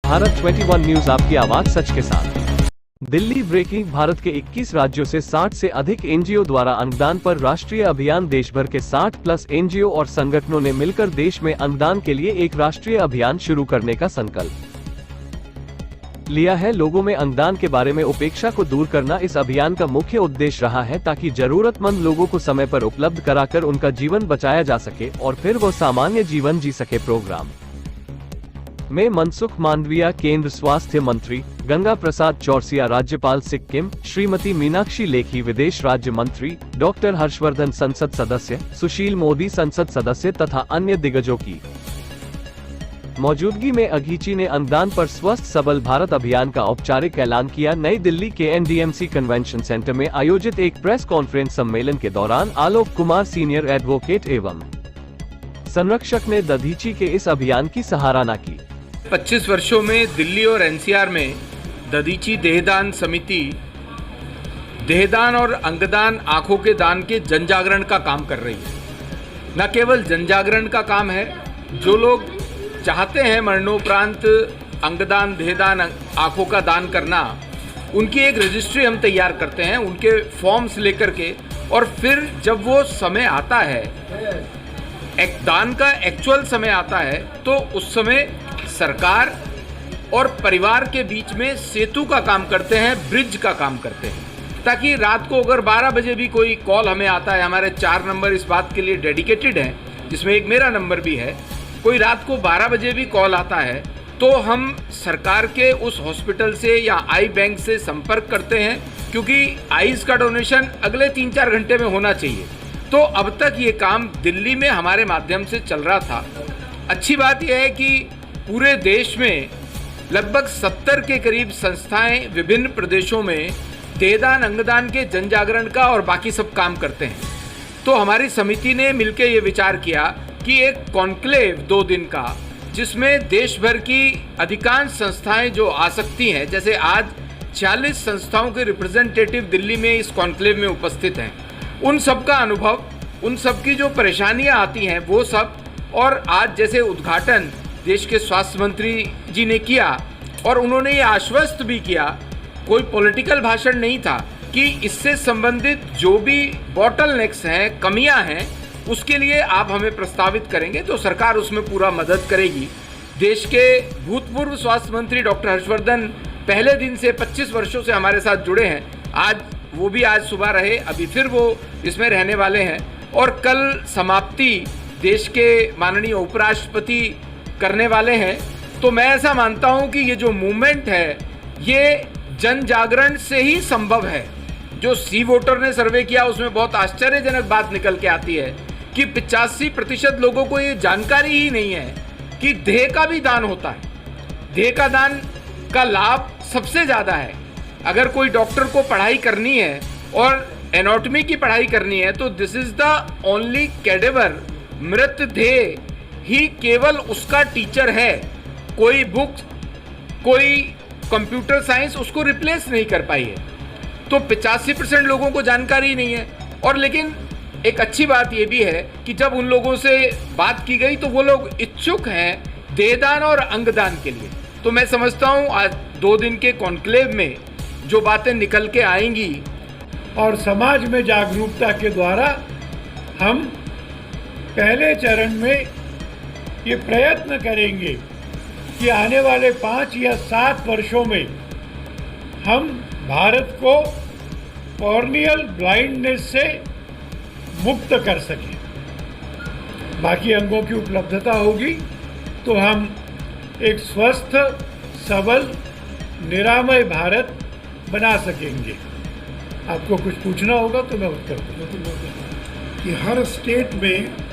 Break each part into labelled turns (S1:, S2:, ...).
S1: Bharat 21 news आपकी आवाज सच के साथ। दिल्ली ब्रेकिंग। भारत के 21 राज्यों से 60 से अधिक एनजीओ द्वारा अंगदान पर राष्ट्रीय अभियान। देश भर के 60+ एनजीओ और संगठनों ने मिलकर देश में अंगदान के लिए एक राष्ट्रीय अभियान शुरू करने का संकल्प लिया है। लोगों में अंगदान के बारे में उपेक्षा को दूर करना इस अभियान का मुख्य उद्देश्य रहा है, ताकि जरूरतमंद लोगों को समय पर उपलब्ध कराकर उनका जीवन बचाया जा सके और फिर वो सामान्य जीवन जी सके। प्रोग्राम में मनसुख मांडविया केंद्र स्वास्थ्य मंत्री, गंगा प्रसाद चौरसिया राज्यपाल सिक्किम, श्रीमती मीनाक्षी लेखी विदेश राज्य मंत्री, डॉक्टर हर्षवर्धन संसद सदस्य, सुशील मोदी संसद सदस्य तथा अन्य दिग्गजों की मौजूदगी में अघीची ने अंगदान पर स्वस्थ सबल भारत अभियान का औपचारिक ऐलान किया। नई दिल्ली के एनडीएमसी कन्वेंशन सेंटर में आयोजित एक प्रेस कॉन्फ्रेंस सम्मेलन के दौरान आलोक कुमार सीनियर एडवोकेट एवं संरक्षक ने दधीची के इस अभियान की सराहना की।
S2: 25 वर्षों में दिल्ली और एनसीआर में दधीची देहदान समिति देहदान और अंगदान आंखों के दान के जन जागरण का काम कर रही है। न केवल जन जागरण का काम है, जो लोग चाहते हैं मरणोपरांत अंगदान देहदान आंखों का दान करना, उनकी एक रजिस्ट्री हम तैयार करते हैं, उनके फॉर्म्स लेकर के, और फिर जब वो समय आता है, एक दान का एक्चुअल समय आता है, तो उस समय सरकार और परिवार के बीच में सेतु का काम करते हैं, ब्रिज का काम करते हैं, ताकि रात को अगर 12 बजे भी कोई कॉल हमें आता है, हमारे 4 नंबर इस बात के लिए डेडिकेटेड हैं, जिसमें एक मेरा नंबर भी है, कोई रात को 12 बजे भी कॉल आता है, तो हम सरकार के उस हॉस्पिटल से या आई बैंक से संपर्क करते हैं, क्योंकि आईज का डोनेशन अगले 3-4 घंटे में होना चाहिए। तो अब तक ये काम दिल्ली में हमारे माध्यम से चल रहा था। अच्छी बात यह है कि पूरे देश में लगभग 70 के करीब संस्थाएं विभिन्न प्रदेशों में देहदान अंगदान के जन जागरण का और बाकी सब काम करते हैं। तो हमारी समिति ने मिलकर ये विचार किया कि एक कॉन्क्लेव 2 दिन का, जिसमें देश भर की अधिकांश संस्थाएं जो आ सकती हैं, जैसे आज 40 संस्थाओं के रिप्रेजेंटेटिव दिल्ली में इस कॉन्क्लेव में उपस्थित हैं, उन सब का अनुभव, उन सब की जो परेशानियां आती हैं वो सब, और आज जैसे उद्घाटन देश के स्वास्थ्य मंत्री जी ने किया और उन्होंने ये आश्वस्त भी किया, कोई पॉलिटिकल भाषण नहीं था, कि इससे संबंधित जो भी बॉटलनेक्स हैं, कमियां हैं, उसके लिए आप हमें प्रस्तावित करेंगे तो सरकार उसमें पूरा मदद करेगी। देश के भूतपूर्व स्वास्थ्य मंत्री डॉक्टर हर्षवर्धन पहले दिन से 25 वर्षों से हमारे साथ जुड़े हैं। आज सुबह रहे, अभी फिर वो इसमें रहने वाले हैं, और कल समाप्ति देश के माननीय उपराष्ट्रपति करने वाले हैं। तो मैं ऐसा मानता हूं कि ये जो मूवमेंट है, ये जन जागरण से ही संभव है। जो सी वोटर ने सर्वे किया, उसमें बहुत आश्चर्यजनक बात निकल के आती है कि 85% लोगों को ये जानकारी ही नहीं है कि देह का भी दान होता है। देह का दान का लाभ सबसे ज़्यादा है। अगर कोई डॉक्टर को पढ़ाई करनी है और एनाटॉमी की पढ़ाई करनी है, तो this is the only cadaver, मृत देह ही केवल उसका टीचर है। कोई बुक, कोई कंप्यूटर साइंस उसको रिप्लेस नहीं कर पाई है। तो 85% लोगों को जानकारी नहीं है। और लेकिन एक अच्छी बात यह भी है कि जब उन लोगों से बात की गई तो वो लोग इच्छुक हैं देहदान और अंगदान के लिए। तो मैं समझता हूं आज 2 दिन के कॉन्क्लेव में जो बातें निकल के आएंगी,
S3: और समाज में जागरूकता के द्वारा हम पहले चरण में ये प्रयत्न करेंगे कि आने वाले 5 या 7 वर्षों में हम भारत को कॉर्नियल ब्लाइंडनेस से मुक्त कर सकें। बाकी अंगों की उपलब्धता होगी तो हम एक स्वस्थ, सबल, निरामय भारत बना सकेंगे। आपको कुछ पूछना होगा तो मैं उत्तर दूंगा।
S4: कि हर स्टेट में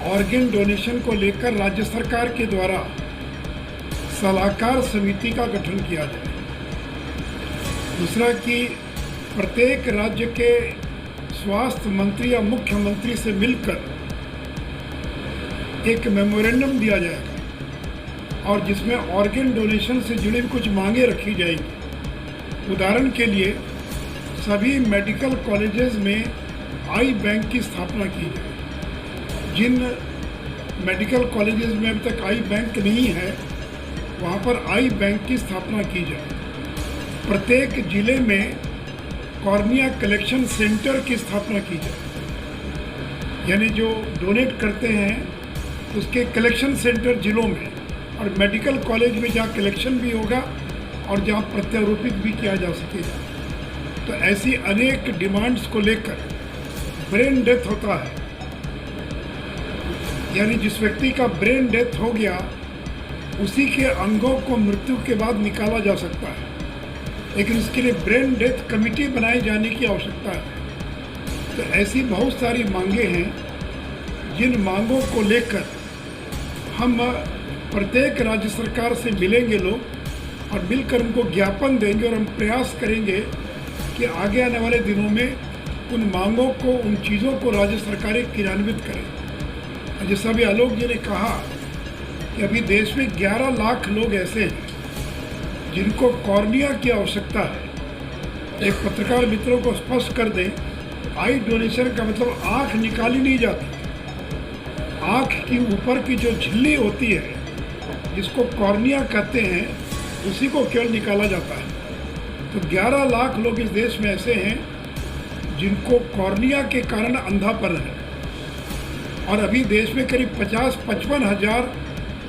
S4: ऑर्गन डोनेशन को लेकर राज्य सरकार के द्वारा सलाहकार समिति का गठन किया जाए। दूसरा कि प्रत्येक राज्य के स्वास्थ्य मंत्री या मुख्यमंत्री से मिलकर एक मेमोरेंडम दिया जाएगा और जिसमें ऑर्गन डोनेशन से जुड़ी कुछ मांगे रखी जाएगी। उदाहरण के लिए सभी मेडिकल कॉलेजेस में आई बैंक की स्थापना की जाए। जिन मेडिकल कॉलेजेस में अब तक आई बैंक नहीं है वहाँ पर आई बैंक की स्थापना की जाए। प्रत्येक जिले में कॉर्निया कलेक्शन सेंटर की स्थापना की जाए, यानी जो डोनेट करते हैं उसके कलेक्शन सेंटर जिलों में, और मेडिकल कॉलेज में जहाँ कलेक्शन भी होगा और जहाँ प्रत्यारोपित भी किया जा सकेगा। तो ऐसी अनेक डिमांड्स को लेकर ब्रेन डेथ होता है, यानी जिस व्यक्ति का ब्रेन डेथ हो गया उसी के अंगों को मृत्यु के बाद निकाला जा सकता है, लेकिन इसके लिए ब्रेन डेथ कमिटी बनाई जाने की आवश्यकता है। तो ऐसी बहुत सारी मांगे हैं जिन मांगों को लेकर हम प्रत्येक राज्य सरकार से मिलेंगे लोग और मिलकर उनको ज्ञापन देंगे, और हम प्रयास करेंगे कि आगे आने वाले दिनों में उन मांगों को, उन चीज़ों को राज्य सरकारें क्रियान्वित करें। जैसा भी आलोक जी ने कहा कि अभी देश में 11 लाख लोग ऐसे हैं जिनको कॉर्निया की आवश्यकता है। एक पत्रकार मित्रों को स्पष्ट कर दें, आई डोनेशन का मतलब आँख निकाली नहीं जाती, आँख की ऊपर की जो झिल्ली होती है जिसको कॉर्निया कहते हैं उसी को केवल निकाला जाता है। तो 11 लाख लोग इस देश में ऐसे हैं जिनको कॉर्निया के कारण अंधापन है, और अभी देश में करीब 50-55 हज़ार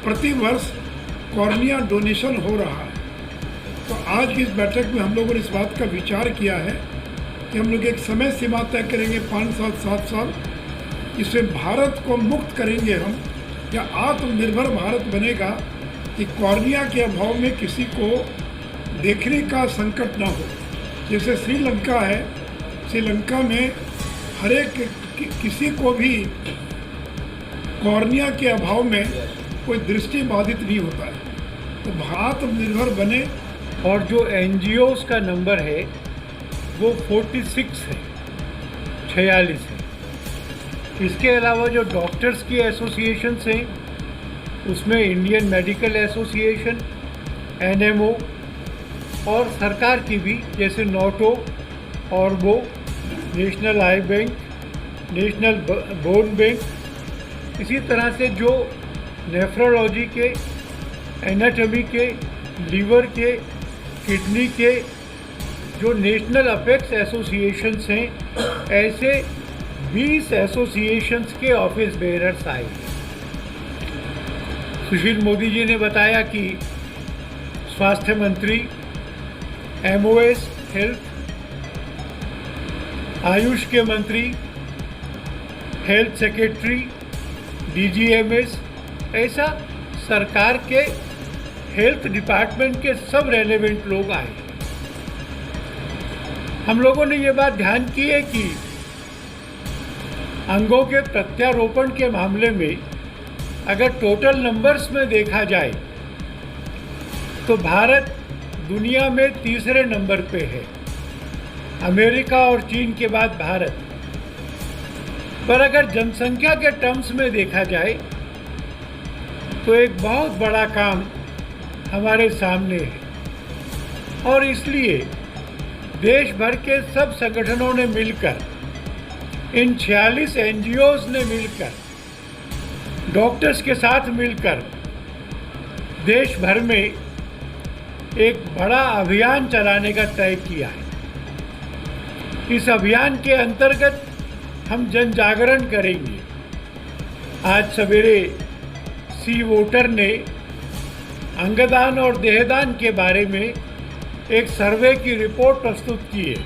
S4: प्रति वर्ष कॉर्निया डोनेशन हो रहा है। तो आज की इस बैठक में हम लोगों ने इस बात का विचार किया है कि हम लोग एक समय सीमा तय करेंगे 5 साल 7 साल, इससे भारत को मुक्त करेंगे हम, या आत्मनिर्भर भारत बनेगा कि कॉर्निया के अभाव में किसी को देखने का संकट ना हो। जैसे श्रीलंका है, श्रीलंका में हर एक किसी को भी कॉर्निया के अभाव में कोई दृष्टि बाधित नहीं होता है। तो आत्मनिर्भर बने।
S3: और जो NGOs का नंबर है वो 46 है, 46 है। इसके अलावा जो डॉक्टर्स की एसोसिएशंस हैं उसमें इंडियन मेडिकल एसोसिएशन, NMO, और सरकार की भी जैसे नोटो, ऑर्बो, नेशनल आई बैंक, नेशनल बोन बैंक, इसी तरह से जो नेफ्रोलॉजी के, एनाटॉमी के, लीवर के, किडनी के जो नेशनल अपेक्स एसोसिएशंस हैं, ऐसे 20 एसोसिएशंस के ऑफिस बेयरर्स आए। सुशील मोदी जी ने बताया कि स्वास्थ्य मंत्री, MOS हेल्थ, आयुष के मंत्री, हेल्थ सेक्रेटरी, DGMS, ऐसा सरकार के हेल्थ डिपार्टमेंट के सब रेलेवेंट लोग आए। हम लोगों ने ये बात ध्यान की है कि अंगों के प्रत्यारोपण के मामले में अगर टोटल नंबर्स में देखा जाए तो भारत दुनिया में तीसरे नंबर पे है, अमेरिका और चीन के बाद भारत। पर अगर जनसंख्या के टर्म्स में देखा जाए तो एक बहुत बड़ा काम हमारे सामने है, और इसलिए देश भर के सब संगठनों ने मिलकर, इन 46 NGOs ने मिलकर, डॉक्टर्स के साथ मिलकर देश भर में एक बड़ा अभियान चलाने का तय किया है। इस अभियान के अंतर्गत हम जन जागरण करेंगे। आज सवेरे सी वोटर ने अंगदान और देहदान के बारे में एक सर्वे की रिपोर्ट प्रस्तुत की है।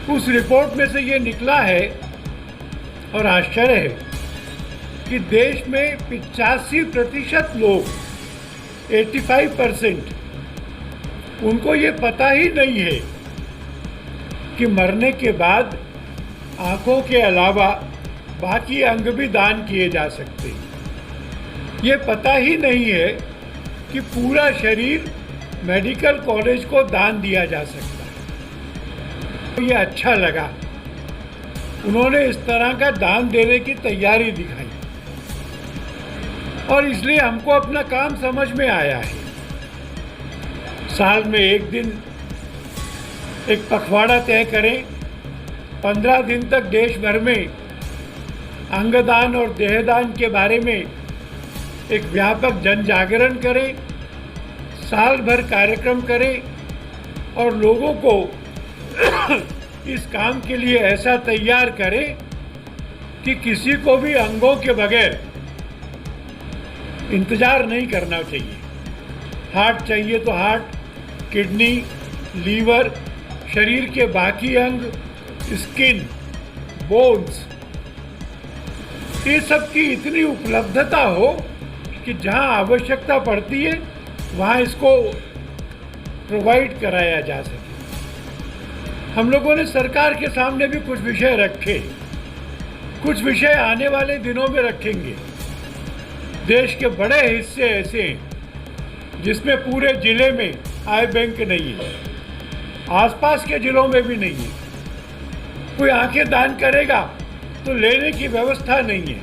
S3: उस रिपोर्ट में से ये निकला है, और आश्चर्य है, कि देश में 85% लोग, 85%, उनको ये पता ही नहीं है कि मरने के बाद आँखों के अलावा बाकी अंग भी दान किए जा सकते हैं। ये पता ही नहीं है कि पूरा शरीर मेडिकल कॉलेज को दान दिया जा सकता है। तो ये अच्छा लगा, उन्होंने इस तरह का दान देने की तैयारी दिखाई, और इसलिए हमको अपना काम समझ में आया है। साल में एक दिन एक पखवाड़ा तय करें, 15 दिन तक देश भर में अंगदान और देहदान के बारे में एक व्यापक जन जागरण करें, साल भर कार्यक्रम करें और लोगों को इस काम के लिए ऐसा तैयार करें कि किसी को भी अंगों के बगैर इंतजार नहीं करना चाहिए। हार्ट चाहिए तो हार्ट, किडनी, लीवर, शरीर के बाकी अंग, स्किन, बोन्स, ये सब की इतनी उपलब्धता हो कि जहां आवश्यकता पड़ती है वहां इसको प्रोवाइड कराया जा सके। हम लोगों ने सरकार के सामने भी कुछ विषय रखे, कुछ विषय आने वाले दिनों में रखेंगे। देश के बड़े हिस्से ऐसे हैं जिसमें पूरे जिले में आई बैंक नहीं है, आसपास के जिलों में भी नहीं है। कोई आंखें दान करेगा तो लेने की व्यवस्था नहीं है।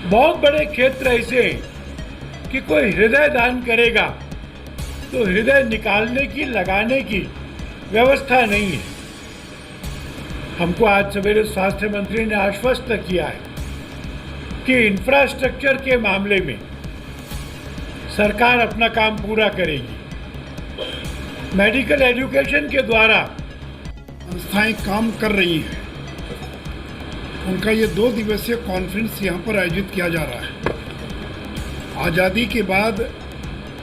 S3: बहुत बड़े क्षेत्र ऐसे हैं कि कोई हृदय दान करेगा तो हृदय निकालने की, लगाने की व्यवस्था नहीं है। हमको आज सवेरे स्वास्थ्य मंत्री ने आश्वस्त किया है कि इंफ्रास्ट्रक्चर के मामले में सरकार अपना काम पूरा करेगी। मेडिकल एजुकेशन के द्वारा
S4: संस्थाएं काम कर रही हैं। उनका ये 2 दिवसीय कॉन्फ्रेंस यहाँ पर आयोजित किया जा रहा है। आज़ादी के बाद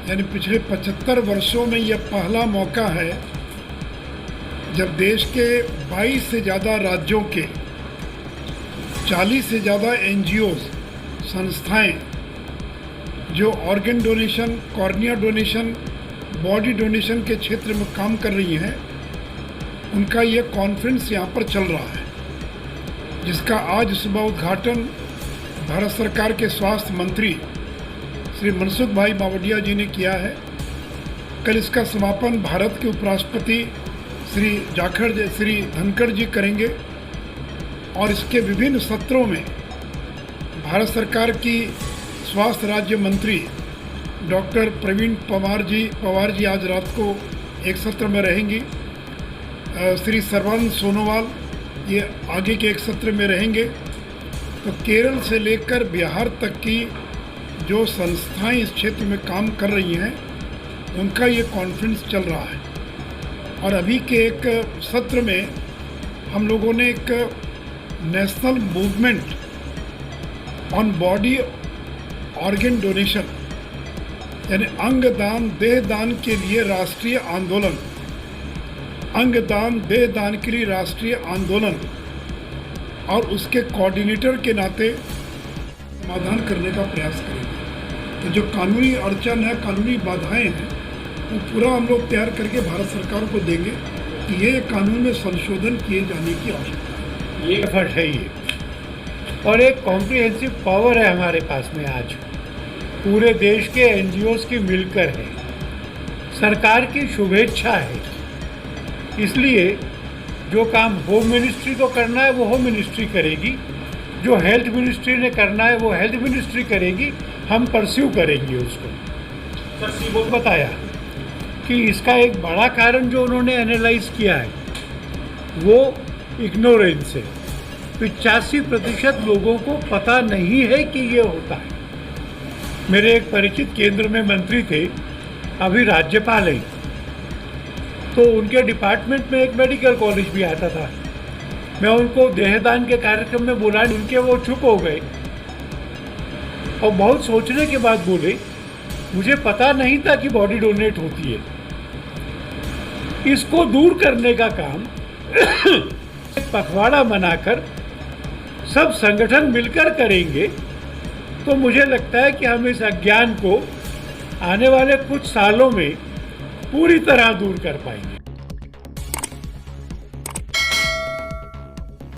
S4: यानी पिछले 75 वर्षों में यह पहला मौका है जब देश के 22 से ज़्यादा राज्यों के 40 से ज़्यादा NGOs, संस्थाएं जो organ donation, cornea donation, body donation के क्षेत्र में काम कर रही हैं, उनका ये कॉन्फ्रेंस यहाँ पर चल रहा है, जिसका आज सुबह उद्घाटन भारत सरकार के स्वास्थ्य मंत्री श्री मनसुख भाई मावडिया जी ने किया है। कल इसका समापन भारत के उपराष्ट्रपति श्री धनखड़ जी करेंगे और इसके विभिन्न सत्रों में भारत सरकार की स्वास्थ्य राज्य मंत्री डॉक्टर प्रवीण पवार जी आज रात को एक सत्र में रहेंगी। श्री सर्बानंद सोनोवाल ये आगे के एक सत्र में रहेंगे। तो केरल से लेकर बिहार तक की जो संस्थाएं इस क्षेत्र में काम कर रही हैं, उनका ये कॉन्फ्रेंस चल रहा है। और अभी के एक सत्र में हम लोगों ने एक national movement on body organ donation यानी अंग दान, देह दान के लिए राष्ट्रीय आंदोलन, अंग दान, देह दान के लिए राष्ट्रीय आंदोलन और उसके कोऑर्डिनेटर के नाते समाधान करने का प्रयास करेंगे। तो जो कानूनी अड़चन है, कानूनी बाधाएं हैं, वो पूरा हम लोग तैयार करके भारत सरकार को देंगे कि ये कानून में संशोधन किए जाने की आवश्यकता है।
S3: ये एफर्ट है ये, और एक कॉम्प्रिहेंसिव पावर है हमारे पास में आज, पूरे देश के NGOs की मिलकर है, सरकार की शुभेच्छा है। इसलिए जो काम होम मिनिस्ट्री को करना है वो होम मिनिस्ट्री करेगी, जो हेल्थ मिनिस्ट्री ने करना है वो हेल्थ मिनिस्ट्री करेगी, हम परस्यू करेंगे उसको। सर सीबो बताया कि इसका एक बड़ा कारण जो उन्होंने एनालाइज किया है वो इग्नोरेंस है। 85% लोगों को पता नहीं है कि ये होता है। मेरे एक परिचित केंद्र में मंत्री थे, अभी राज्यपाल हैं, तो उनके डिपार्टमेंट में एक मेडिकल कॉलेज भी आता था। मैं उनको देहदान के कार्यक्रम में बुला, उनके वो चुप हो गए और बहुत सोचने के बाद बोले, मुझे पता नहीं था कि बॉडी डोनेट होती है। इसको दूर करने का काम पखवाड़ा बनाकर सब संगठन मिलकर करेंगे तो मुझे लगता है कि हम इस अज्ञान को आने वाले कुछ सालों में पूरी तरह दूर कर पाएंगे।